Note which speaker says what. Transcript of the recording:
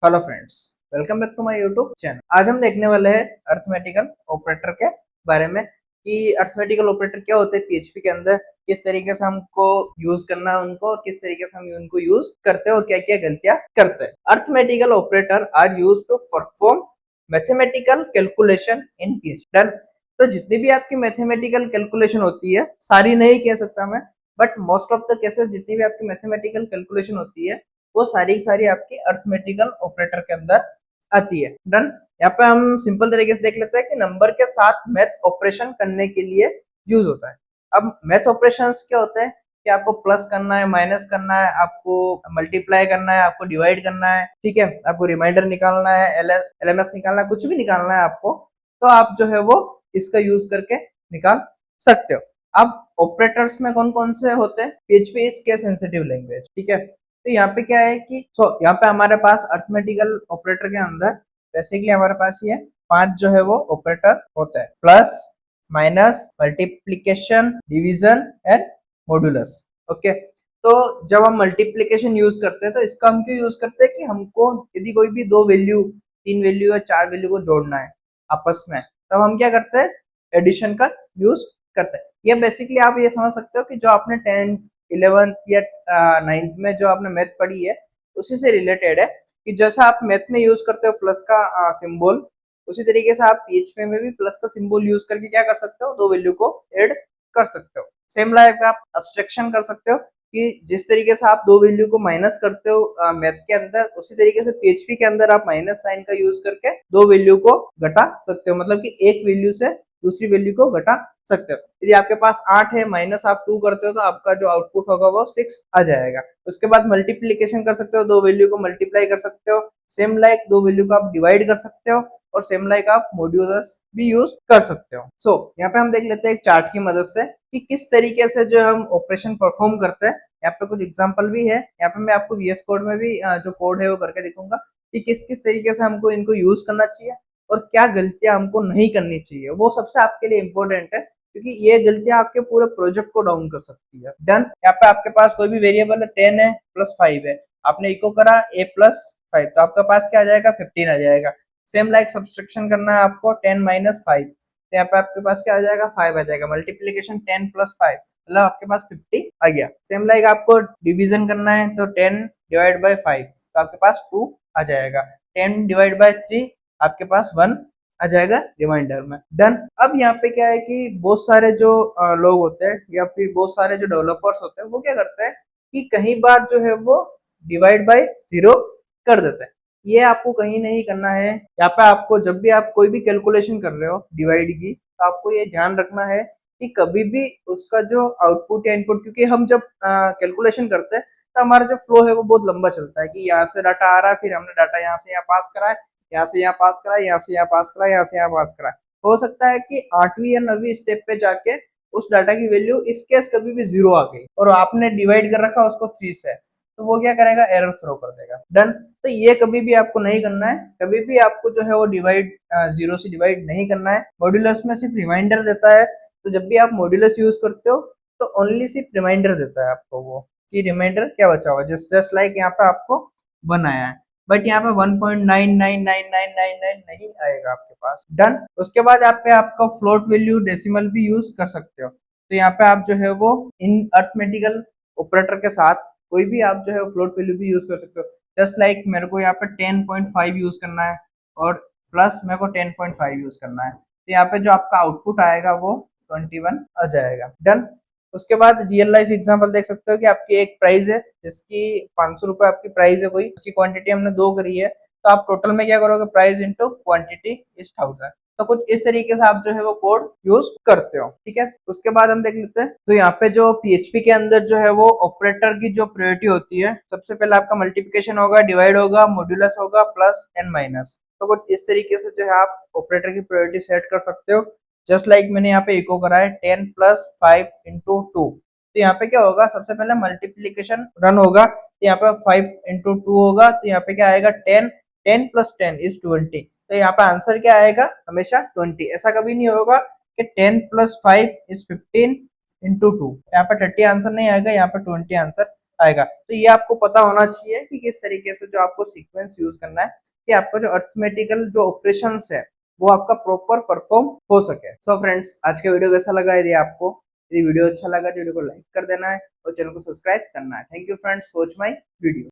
Speaker 1: Hello friends, welcome back to my YouTube channel. आज हम देखने वाले हैं अर्थमेटिकल ऑपरेटर के बारे में कि अर्थमेटिकल ऑपरेटर क्या होते हैं पीएचपी के अंदर, किस तरीके से हमको यूज करना है उनको और किस तरीके से हम उनको यूज करते हैं और क्या क्या गलतियां करते हैं। Arithmetical operator are use to perform mathematical calculation in PHP. Done. तो जितनी भी आपकी मैथमेटिकल कैलकुलेशन होती है, सारी नहीं कह सकता मैं, but most of the cases जितनी भी आपकी मैथमेटिकल कैलकुलेशन होती है वो सारी की सारी आपकी अर्थमेटिकल ऑपरेटर के अंदर आती है। डन। यहाँ पे हम सिंपल तरीके से देख लेते हैं कि नंबर के साथ मैथ ऑपरेशन करने के लिए यूज होता है। अब मैथ ऑपरेशंस क्या होते हैं कि आपको प्लस करना है, माइनस करना है, आपको मल्टीप्लाई करना है, आपको डिवाइड करना है, ठीक है, आपको रिमाइंडर निकालना है, एलएमएस निकालना है, कुछ भी निकालना है आपको, तो आप जो है वो इसका यूज करके निकाल सकते हो। अब ऑपरेटर्स में कौन कौन से होते हैं? PHP is case sensitive language, ठीक है। तो यहाँ पे क्या है कि यहाँ पे हमारे पास अर्थमेटिकल ऑपरेटर के अंदर बेसिकली हमारे पास ये 5 जो है वो ऑपरेटर होता है: plus, minus, multiplication, division and modulus. Okay. तो जब हम मल्टीप्लीकेशन यूज करते हैं तो इसका हम क्यों यूज करते हैं कि हमको यदि कोई भी 2 वैल्यू, 3 वैल्यू या 4 वैल्यू को जोड़ना है आपस में, तब हम क्या करते हैं? एडिशन का यूज करते हैं। ये बेसिकली आप ये समझ सकते हो कि जो आपने 10th 11th या 9th में जो आपने मैथ पढ़ी है उसी से रिलेटेड है कि जैसा आप मैथ में यूज करते हो प्लस का सिंबल, उसी तरीके से आप पीएचपी में भी प्लस का सिंबल यूज करके क्या कर सकते हो? 2 वैल्यू को ऐड कर सकते हो। सेम लाइक आप अब्स्ट्रक्शन कर सकते हो कि जिस तरीके से आप 2 वैल्यू को माइनस करते हो मैथ के अंदर, उसी तरीके से पीएचपी के अंदर आप माइनस साइन का यूज करके 2 वैल्यू को घटा सकते हो, मतलब कि एक वैल्यू से दूसरी वैल्यू को घटा सकते हो। यदि आपके पास 8 है, माइनस आप 2 करते हो तो आपका जो आउटपुट होगा वो 6 आ जाएगा। उसके बाद मल्टीप्लीकेशन कर सकते हो, 2 वैल्यू को मल्टीप्लाई कर सकते हो। सेम लाइक 2 वैल्यू को आप डिवाइड कर सकते हो और सेम लाइक आप मॉड्यूलस भी यूज कर सकते हो। सो यहाँ पे हम देख लेते हैं एक चार्ट की मदद से कि किस तरीके से जो हम ऑपरेशन परफॉर्म करते हैं। यहाँ पे कुछ एग्जांपल भी है। यहाँ पे मैं आपको वीएस कोड में भी जो कोड है वो करके दिखाऊंगा कि किस किस तरीके से हमको इनको यूज करना चाहिए और क्या गलतियां हमको नहीं करनी चाहिए। वो सबसे आपके लिए इम्पोर्टेंट है क्योंकि ये गलतियां आपके पूरे प्रोजेक्ट को डाउन कर सकती है। डन। यहाँ पे आपके पास कोई भी वेरिएबल है, 10 है प्लस 5 है, आपने इको करा a प्लस 5, तो आपके पास क्या आ जाएगा? 15 आ जाएगा। सेम लाइक सब्सट्रैक्शन करना है आपको, 10 माइनस 5, तो यहाँ पे आपके पास क्या आ जाएगा? 5 आ जाएगा। मल्टीप्लीकेशन 10 प्लस 5, मतलब आपके पास 50 आ गया। सेम लाइक आपको डिवीजन करना है तो 10 डिवाइड बाई 5, तो आपके पास 2 आ जाएगा। 10 डिवाइड बाई 3 आपके पास 1 आ जाएगा रिमाइंडर में। डन। अब यहाँ पे क्या है कि बहुत सारे जो लोग होते हैं या फिर बहुत सारे जो डेवलपर्स होते हैं वो क्या करते हैं कि कहीं बार जो है वो डिवाइड बाय 0 कर देते हैं। ये आपको कहीं नहीं करना है। यहाँ पे आपको जब भी आप कोई भी कैलकुलेशन कर रहे हो डिवाइड की, तो आपको ये ध्यान रखना है कि कभी भी उसका जो आउटपुट या इनपुट, क्योंकि हम जब कैलकुलेशन करते हैं तो हमारा जो फ्लो है वो बहुत लंबा चलता है कि यहाँ से डाटा आ रहा है, फिर हमने डाटा यहाँ से यहाँ पास करा है, यहाँ से यहाँ पास करा, यहाँ से यहाँ पास करा, यहाँ से यहाँ पास करा। हो सकता है कि 8वीं या 9वीं स्टेप पे जाके उस डाटा की वैल्यू इस केस कभी भी 0 आ गई और आपने डिवाइड कर रखा उसको 3 से, तो वो क्या करेगा? एरर थ्रो कर देगा। डन। तो ये कभी भी आपको नहीं करना है। कभी भी आपको जो है वो डिवाइड 0 से डिवाइड नहीं करना है। मॉड्यूलस में सिर्फ रिमाइंडर देता है, तो जब भी आप मॉड्यूलस यूज करते हो तो ओनली सिर्फ रिमाइंडर देता है आपको वो कि रिमाइंडर क्या बचा हुआ। जस्ट लाइक यहाँ पे आपको 1 आया है, बट यहाँ पे 1.999999 नहीं आएगा आपके पास। डन। उसके बाद यहाँ पे आपका फ्लोट वैल्यू डेसिमल भी यूज कर सकते हो। तो यहाँ पे आप जो है वो इन अर्थमेटिकल ऑपरेटर के साथ कोई भी आप जो है फ्लोट वैल्यू भी यूज कर सकते हो। जस्ट लाइक मेरे को यहाँ पे 10.5 यूज करना है और प्लस मेरे को 10.5 यूज करना है, तो यहाँ पे जो आपका आउटपुट आएगा वो 21 आ जाएगा। डन। उसके बाद रियल लाइफ एग्जांपल देख सकते हो कि आपकी एक प्राइस है जिसकी 500 रुपए आपकी प्राइस है, कोई उसकी क्वांटिटी हमने 2 करी है, तो आप टोटल में क्या करोगे? Price into quantity is 1000। तो कुछ इस तरीके से आप जो है वो कोड यूज करते हो, ठीक है। उसके बाद हम देख लेते हैं, तो यहाँ पे जो पीएचपी के अंदर जो है वो ऑपरेटर की जो प्रायोरिटी होती है, सबसे पहले आपका मल्टीप्लिकेशन होगा, डिवाइड होगा, मॉड्यूलस होगा, प्लस एंड माइनस। तो कुछ इस तरीके से जो है आप ऑपरेटर की प्रायोरिटी सेट कर सकते हो। जस्ट लाइक मैंने यहाँ पे इको करा है 10 प्लस 5 इंटू 2, तो यहाँ पे क्या होगा? सबसे पहले मल्टीप्लीकेशन रन होगा, तो यहाँ पे 5 इंटू 2 होगा, तो यहाँ पे क्या आएगा? 10, 10 प्लस 10 इज 20। तो यहाँ पे आंसर क्या आएगा? हमेशा 20। ऐसा कभी नहीं होगा कि 10 प्लस 5 इज 15 इंटू 2, यहाँ पे 30 आंसर नहीं आएगा, यहाँ पे 20 आंसर आएगा। तो ये आपको पता होना चाहिए कि किस तरीके से जो आपको सीक्वेंस यूज करना है कि आपका जो अर्थमेटिकल जो ऑपरेशंस है वो आपका प्रॉपर परफॉर्म हो सके। सो फ्रेंड्स, आज के वीडियो कैसा लगा? यदि आपको यदि वीडियो अच्छा लगा तो वीडियो को लाइक कर देना है और चैनल को सब्सक्राइब करना है। Thank you friends, watch my video.